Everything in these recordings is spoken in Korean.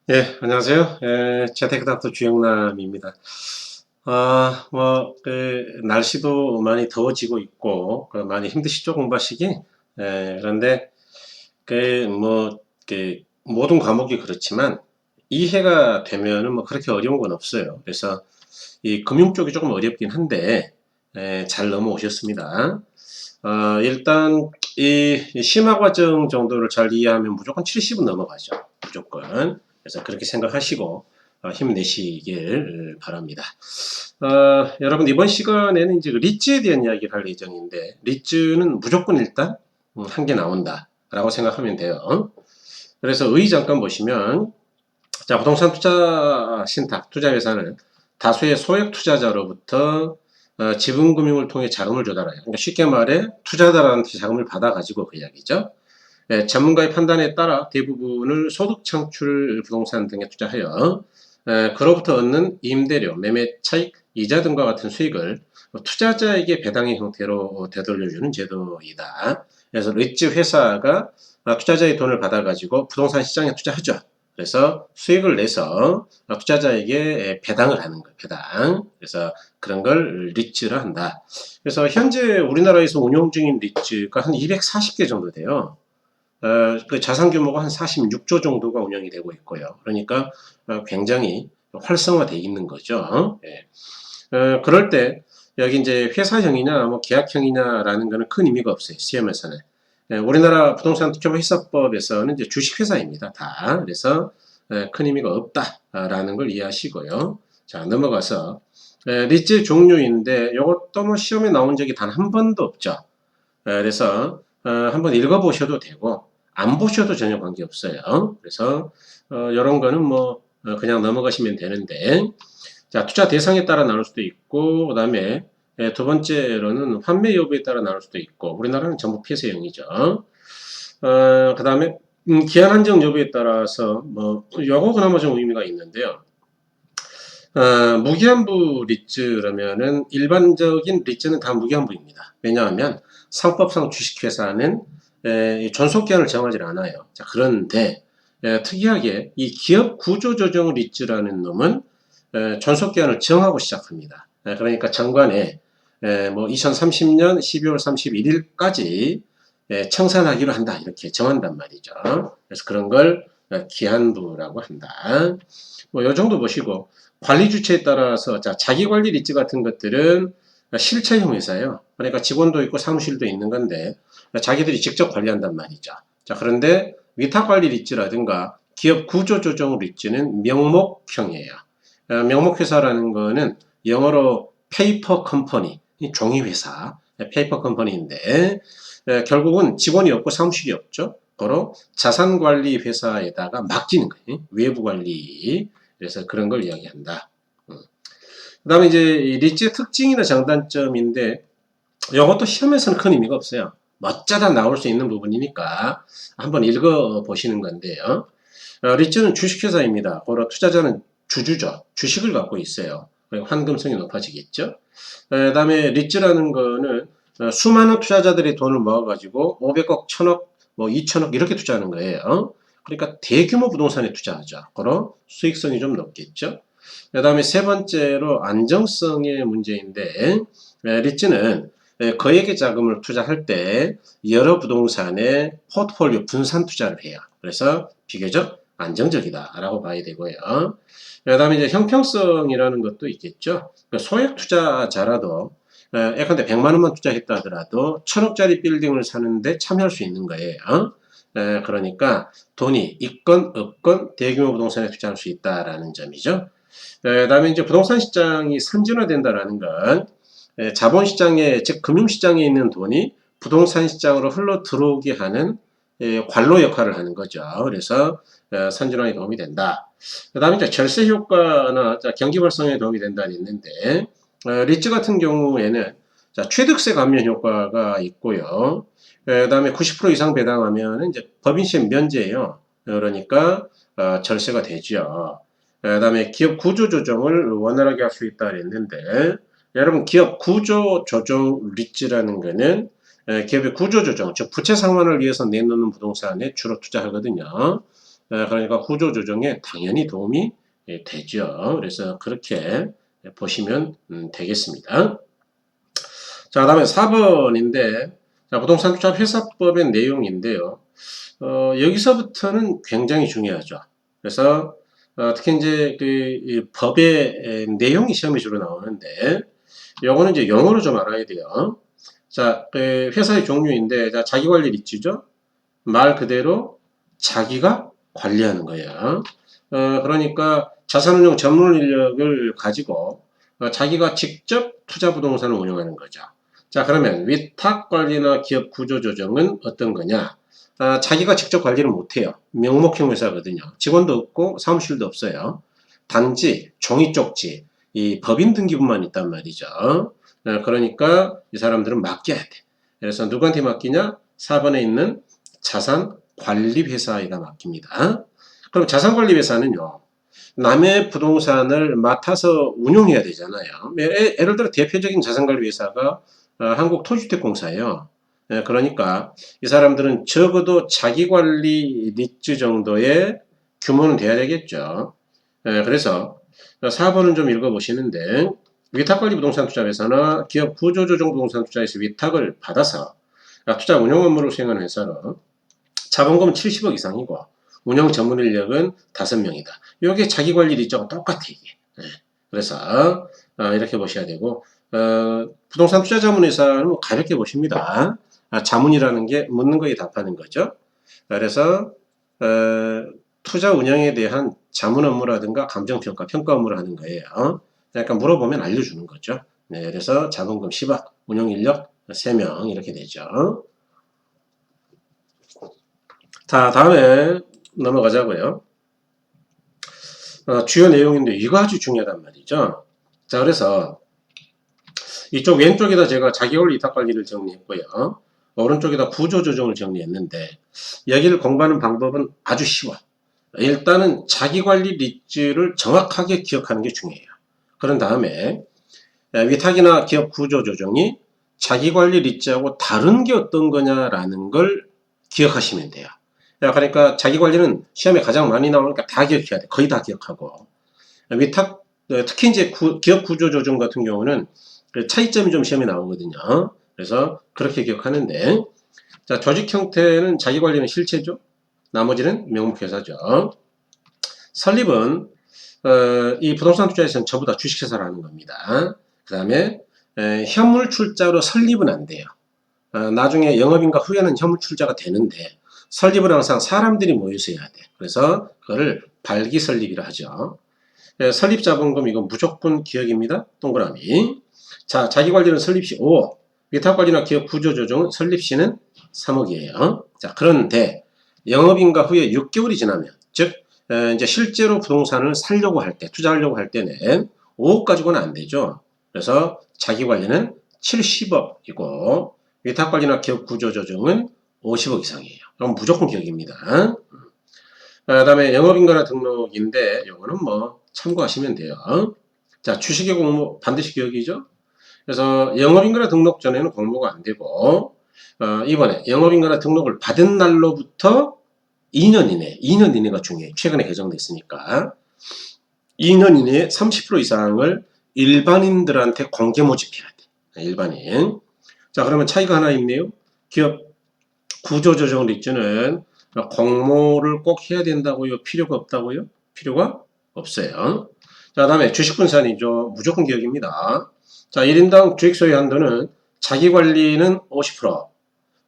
예, 안녕하세요. 재테크닥터 주영남입니다. 날씨도 많이 더워지고 있고, 많이 힘드시죠, 공부하시기? 그런데, 모든 과목이 그렇지만, 이해가 되면은 뭐 그렇게 어려운 건 없어요. 그래서, 이 금융 쪽이 조금 어렵긴 한데, 잘 넘어오셨습니다. 일단, 이 심화 과정 정도를 잘 이해하면 무조건 70은 넘어가죠. 무조건. 그래서 그렇게 생각하시고 힘내시길 바랍니다. 여러분 이번 시간에는 이제 그 리츠에 대한 이야기를 할 예정인데 리츠는 무조건 일단 한 개 나온다라고 생각하면 돼요. 그래서 의 잠깐 보시면 자 부동산 투자 신탁 투자회사는 다수의 소액 투자자로부터 지분금융을 통해 자금을 조달해요. 그러니까 쉽게 말해 투자자들한테 자금을 받아가지고 그 이야기죠. 전문가의 판단에 따라 대부분을 소득 창출 부동산 등에 투자하여 그로부터 얻는 임대료, 매매 차익, 이자 등과 같은 수익을 투자자에게 배당의 형태로 되돌려주는 제도이다. 그래서 리츠 회사가 투자자의 돈을 받아가지고 부동산 시장에 투자하죠. 그래서 수익을 내서 투자자에게 배당을 하는 거예요. 배당. 그래서 그런 걸 리츠라 한다. 그래서 현재 우리나라에서 운영 중인 리츠가 한 240개 정도 돼요. 그 자산 규모가 한 46조 정도가 운영이 되고 있고요. 그러니까 굉장히 활성화되어 있는 거죠. 예. 그럴 때 여기 이제 회사형이냐 뭐 계약형이냐라는 거는 큰 의미가 없어요. 시험에서는. 우리나라 부동산 투자회사법에서는 이제 주식회사입니다. 다. 그래서 큰 의미가 없다라는 걸 이해하시고요. 자, 넘어가서 리츠 종류인데 이것도 뭐 시험에 나온 적이 단 한 번도 없죠. 그래서 한번 읽어보셔도 되고 안 보셔도 전혀 관계없어요. 그래서 이런 거는 뭐 그냥 넘어가시면 되는데 자 투자 대상에 따라 나눌 수도 있고 그 다음에 두 번째로는 환매 여부에 따라 나눌 수도 있고 우리나라는 전부 폐쇄형이죠. 그 다음에 기한 한정 여부에 따라서 뭐 요거 그나마 좀 의미가 있는데요. 무기한부 리츠라면은 일반적인 리츠는 다 무기한부입니다. 왜냐하면 상법상 주식회사는 존속기한을 정하지 않아요. 자, 그런데 특이하게 이 기업 구조조정 리츠라는 놈은 존속기한을 정하고 시작합니다. 그러니까 정관에 뭐 2030년 12월 31일까지 청산하기로 한다 이렇게 정한단 말이죠. 그래서 그런 걸 기한부라고 한다. 뭐 요 정도 보시고 관리 주체에 따라서 자 자기 관리 리츠 같은 것들은 실체형 회사예요. 그러니까 직원도 있고 사무실도 있는 건데 자기들이 직접 관리한단 말이죠. 자 그런데 위탁 관리 리츠라든가 기업 구조 조정 리츠는 명목형이에요. 명목 회사라는 거는 영어로 페이퍼 컴퍼니, 종이 회사, 페이퍼 컴퍼니인데 결국은 직원이 없고 사무실이 없죠. 바로 자산관리 회사에다가 맡기는 거예요. 외부 관리. 그래서 그런 걸 이야기한다. 그 다음에 이제 리츠의 특징이나 장단점인데 이것도 시험에서는 큰 의미가 없어요. 멋져다 나올 수 있는 부분이니까 한번 읽어보시는 건데요. 리츠는 주식회사입니다. 고로 투자자는 주주죠. 주식을 갖고 있어요. 환금성이 높아지겠죠. 그 다음에 리츠라는 거는 수많은 투자자들이 돈을 모아가지고 500억, 1000억, 뭐 2000억 이렇게 투자하는 거예요. 그러니까 대규모 부동산에 투자하죠. 그럼 수익성이 좀 높겠죠. 그 다음에 세 번째로 안정성의 문제인데 리츠는 거액의 자금을 투자할 때 여러 부동산에 포트폴리오 분산 투자를 해요. 그래서 비교적 안정적이다라고 봐야 되고요. 그 다음에 이제 형평성이라는 것도 있겠죠. 소액 투자자라도 예컨대 100만 원만 투자했다 하더라도 1000억짜리 빌딩을 사는데 참여할 수 있는 거예요. 그러니까 돈이 있건 없건 대규모 부동산에 투자할 수 있다라는 점이죠. 그다음에 이제 부동산 시장이 선진화된다라는 건 자본시장에 즉 금융시장에 있는 돈이 부동산 시장으로 흘러 들어오게 하는 관로 역할을 하는 거죠. 그래서 선진화에 도움이 된다. 그다음에 이제 절세 효과나 경기 활성화에 도움이 된다는 있는데 리츠 같은 경우에는 취득세 감면 효과가 있고요. 그다음에 90% 이상 배당하면 이제 법인세 면제예요. 그러니까 절세가 되죠. 그다음에 기업 구조 조정을 원활하게 할 수 있다 그랬는데 여러분 기업 구조 조정 리츠라는 거는 기업의 구조 조정, 즉 부채 상환을 위해서 내놓는 부동산에 주로 투자하거든요. 그러니까 구조조정에 당연히 도움이 되죠. 그래서 그렇게 보시면 되겠습니다. 자, 그 다음에 4번인데, 자, 부동산 투자 회사법의 내용인데요. 여기서부터는 굉장히 중요하죠. 그래서 특히 이제 그 법의 내용이 시험에 주로 나오는데, 요거는 이제 영어로 좀 알아야 돼요. 자, 그 회사의 종류인데, 자, 자기관리 리츠죠. 말 그대로 자기가 관리하는 거예요. 그러니까 자산운용 전문 인력을 가지고 자기가 직접 투자 부동산을 운영하는 거죠. 자, 그러면 위탁관리나 기업 구조조정은 어떤 거냐? 자기가 직접 관리를 못해요. 명목형 회사거든요. 직원도 없고 사무실도 없어요. 단지 종이 쪽지, 이 법인 등기부만 있단 말이죠. 그러니까 이 사람들은 맡겨야 돼. 그래서 누구한테 맡기냐? 4번에 있는 자산관리회사에다 맡깁니다. 그럼 자산관리회사는요, 남의 부동산을 맡아서 운용해야 되잖아요. 예를 들어 대표적인 자산관리회사가 한국토주택공사예요. 그러니까 이 사람들은 적어도 자기관리 리츠 정도의 규모는 돼야 되겠죠. 그래서 4번은 좀 읽어보시는데, 위탁관리 부동산 투자회사나 기업 구조조정 부동산 투자에서 위탁을 받아서 투자 운용 업무를 수행하는 회사로 자본금은 70억 이상이고 운영 전문 인력은 5명이다. 이게 자기관리 리츠하고 똑같아 이게. 그래서 이렇게 보셔야 되고, 부동산 투자 자문회사는 뭐 가볍게 보십니다. 자문이라는 게 묻는 거에 답하는 거죠. 그래서 투자 운영에 대한 자문 업무라든가 감정평가, 평가 업무를 하는 거예요. 그러니까 물어보면 알려주는 거죠. 네, 그래서 자본금 10억, 운영 인력 3명 이렇게 되죠. 자, 다음에 넘어가자고요. 주요 내용인데 이거 아주 중요하단 말이죠. 자, 그래서 이쪽 왼쪽에다 제가 자기관리 위탁관리를 정리했고요. 오른쪽에다 구조조정을 정리했는데 여기를 공부하는 방법은 아주 쉬워. 일단은 자기관리 리츠를 정확하게 기억하는 게 중요해요. 그런 다음에 위탁이나 기업 구조조정이 자기관리 리츠하고 다른 게 어떤 거냐라는 걸 기억하시면 돼요. 그러니까 자기관리는 시험에 가장 많이 나오니까 다 기억해야 돼. 거의 다 기억하고. 위탁, 특히 이제 기업 구조조정 같은 경우는 차이점이 좀 시험에 나오거든요. 그래서 그렇게 기억하는데, 자, 조직 형태는 자기관리는 실체죠. 나머지는 명목회사죠. 설립은 이 부동산 투자에서는 전부 다 주식회사를 하는 겁니다. 그 다음에 현물 출자로 설립은 안 돼요. 나중에 영업인가 후에는 현물 출자가 되는데 설립은 항상 사람들이 모여서 해야 돼. 그래서 그거를 발기 설립이라 하죠. 설립 자본금 이건 무조건 기억입니다. 동그라미. 자, 자기관리는 설립시 5억, 위탁관리나 기업 구조조정은 설립시는 3억이에요. 자, 그런데 영업인가 후에 6개월이 지나면, 즉 이제 실제로 부동산을 살려고 할 때, 투자하려고 할 때는 5억 가지고는 안 되죠. 그래서 자기관리는 70억이고 위탁관리나 기업 구조조정은 50억 이상이에요. 그럼 무조건 기억입니다. 그 다음에 영업인가나 등록인데 이거는 뭐 참고하시면 돼요. 자, 주식의 공모 반드시 기억이죠. 그래서 영업인가나 등록 전에는 공모가 안 되고 이번에 영업인가나 등록을 받은 날로부터 2년 이내가 중요해요. 최근에 개정됐으니까 2년 이내에 30% 이상을 일반인들한테 공개 모집해야 돼. 일반인. 자, 그러면 차이가 하나 있네요. 기업 구조조정 리츠는 공모를 꼭 해야 된다고요? 필요가 없다고요? 필요가 없어요. 자, 다음에 주식분산이죠. 무조건 기억입니다. 자, 1인당 주식 소유 한도는 자기관리는 50%,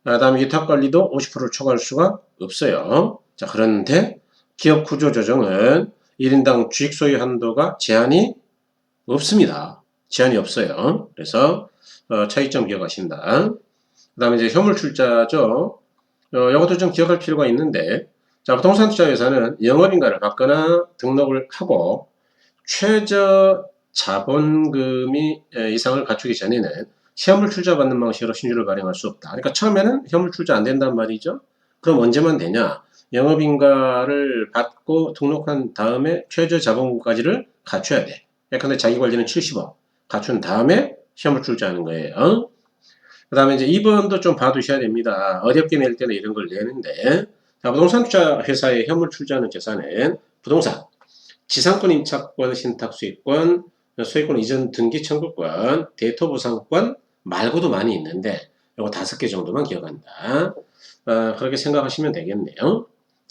그 다음에 위탁관리도 50%를 초과할 수가 없어요. 자, 그런데 기업 구조조정은 1인당 주식 소유 한도가 제한이 없습니다. 제한이 없어요. 그래서 차이점 기억하신다. 그 다음에 이제 현물 출자죠. 이것도 좀 기억할 필요가 있는데, 자, 부동산 투자회사는 영업인가를 받거나 등록을 하고 최저 자본금이 이상을 갖추기 전에는 현물 출자 받는 방식으로 신주를 발행할 수 없다. 그러니까 처음에는 현물 출자 안 된단 말이죠. 그럼 언제만 되냐? 영업인가를 받고 등록한 다음에 최저 자본금까지를 갖춰야 돼. 예컨대 자기 관리는 70억 갖춘 다음에 현물 출자하는 거예요. 그 다음에 이제 2번도 좀 봐두셔야 됩니다. 어렵게 낼 때는 이런 걸 내는데, 부동산 투자 회사의 현물 출자하는 재산은 부동산, 지상권 임차권, 신탁 수익권, 소유권 이전 등기 청구권, 대토 보상권 말고도 많이 있는데 요거 5개 정도만 기억한다. 그렇게 생각하시면 되겠네요.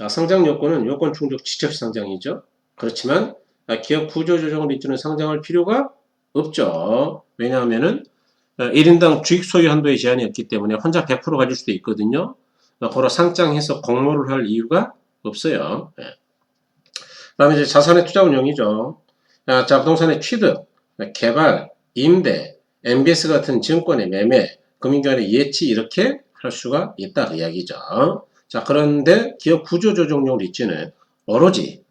상장 요건은 요건 충족 직접 상장이죠. 그렇지만 기업 구조 조정을 이주는 상장할 필요가 없죠. 왜냐하면은 1인당 주식 소유 한도의 제한이 없기 때문에 혼자 100% 가질 수도 있거든요. 그걸 상장해서 공모를 할 이유가 없어요. 다음에 이제 자산의 투자 운용이죠. 자, 부동산의 취득, 개발, 임대, MBS 같은 증권의 매매, 금융기관의 예치 이렇게 할 수가 있다 그 이야기죠. 자, 그런데 기업 구조조정용 리츠는 오로지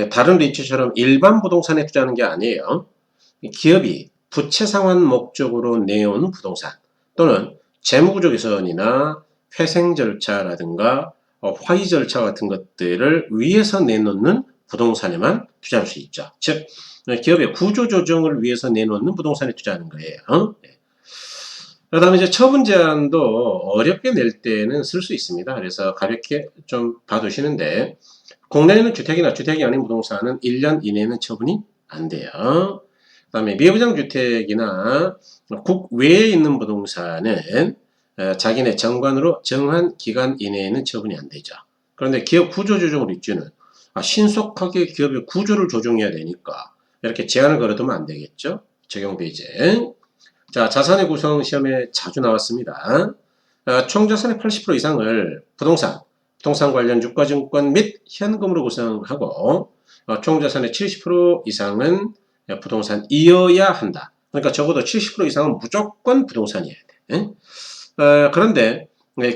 다른 리츠처럼 일반 부동산에 투자하는 게 아니에요. 기업이 부채 상환 목적으로 내온 부동산 또는 재무구조 개선이나 회생 절차라든가 화의 절차 같은 것들을 위해서 내놓는 부동산에만 투자할 수 있죠. 즉 기업의 구조 조정을 위해서 내놓는 부동산에 투자하는 거예요. 그 다음에 이제 처분 제한도 어렵게 낼 때는 쓸 수 있습니다. 그래서 가볍게 좀 봐두시는데 국내에는 주택이나 주택이 아닌 부동산은 1년 이내는 처분이 안 돼요. 그 다음에 미부장 주택이나 국외에 있는 부동산은 자기네 정관으로 정한 기간 이내에는 처분이 안 되죠. 그런데 기업 구조 조정을 입주는 신속하게 기업의 구조를 조정해야 되니까 이렇게 제한을 걸어두면 안 되겠죠. 적용 배제. 자, 자산의 구성 시험에 자주 나왔습니다. 총 자산의 80% 이상을 부동산 관련 유가증권 및 현금으로 구성하고 총 자산의 70% 이상은 부동산이어야 한다. 그러니까 적어도 70% 이상은 무조건 부동산이어야 돼. 그런데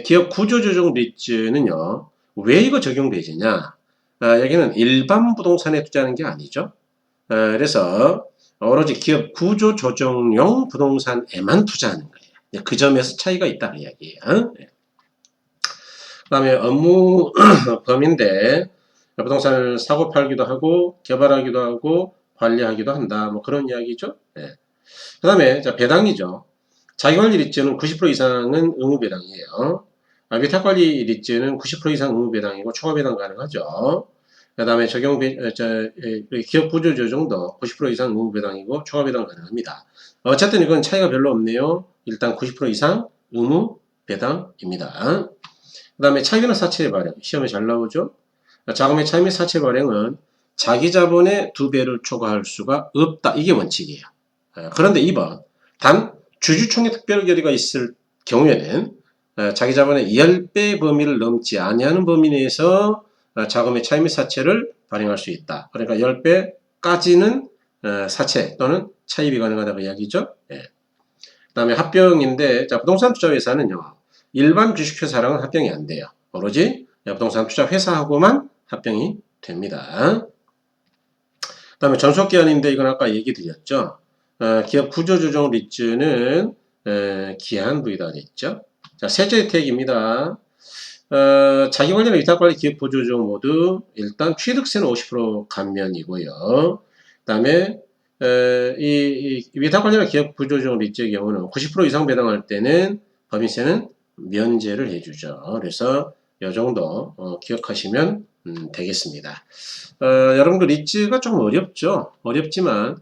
기업 구조조정 리츠는요. 왜 이거 적용 배제냐? 여기는 일반 부동산에 투자하는 게 아니죠. 그래서 오로지 기업 구조 조정용 부동산에만 투자하는 거예요. 그 점에서 차이가 있다 그 이야기예요. 그 다음에 업무 범위인데 부동산을 사고 팔기도 하고 개발하기도 하고 관리하기도 한다. 뭐 그런 이야기죠. 그 다음에 배당이죠. 자기관리 리츠는 90% 이상은 의무배당이에요. 위탁관리 리츠는 90% 이상 의무배당이고 초과배당 가능하죠. 그 다음에 기업 구조조정도 90% 이상 의무배당이고 초과배당 가능합니다. 어쨌든 이건 차이가 별로 없네요. 일단 90% 이상 의무배당입니다. 그 다음에 차익이나 사채의 발행 시험에 잘 나오죠. 자금의 차익 및 사채 발행은 자기 자본의 2배를 초과할 수가 없다. 이게 원칙이에요. 그런데 2번 단 주주총회 특별 결의가 있을 경우에는 자기 자본의 10배 범위를 넘지 아니하는 범위 내에서 자금의 차익 및 사채를 발행할 수 있다. 그러니까 10배까지는 사채 또는 차입이 가능하다고 이야기죠. 그 다음에 합병인데 부동산 투자회사는요. 일반 주식회사랑은 합병이 안 돼요. 오로지 부동산 투자회사하고만 합병이 됩니다. 그 다음에 전속기한인데 이건 아까 얘기 드렸죠. 기업 구조조정 리츠는 기한 부이다 그랬죠. 자, 세제 혜택입니다. 자기관리나 위탁관리 기업 구조조정 모두 일단 취득세는 50% 감면이고요. 그 다음에 이 위탁관리나 기업 구조조정 리츠의 경우는 90% 이상 배당할 때는 법인세는 면제를 해주죠. 그래서 이 정도 기억하시면 되겠습니다. 여러분들 리츠가 조금 어렵죠. 어렵지만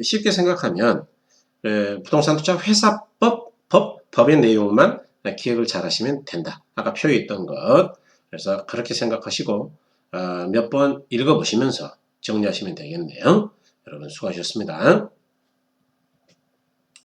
쉽게 생각하면 부동산 투자 회사법 법의 내용만 기억을 잘 하시면 된다. 아까 표에 있던 것. 그래서 그렇게 생각하시고 몇 번 읽어보시면서 정리하시면 되겠네요. 여러분 수고하셨습니다.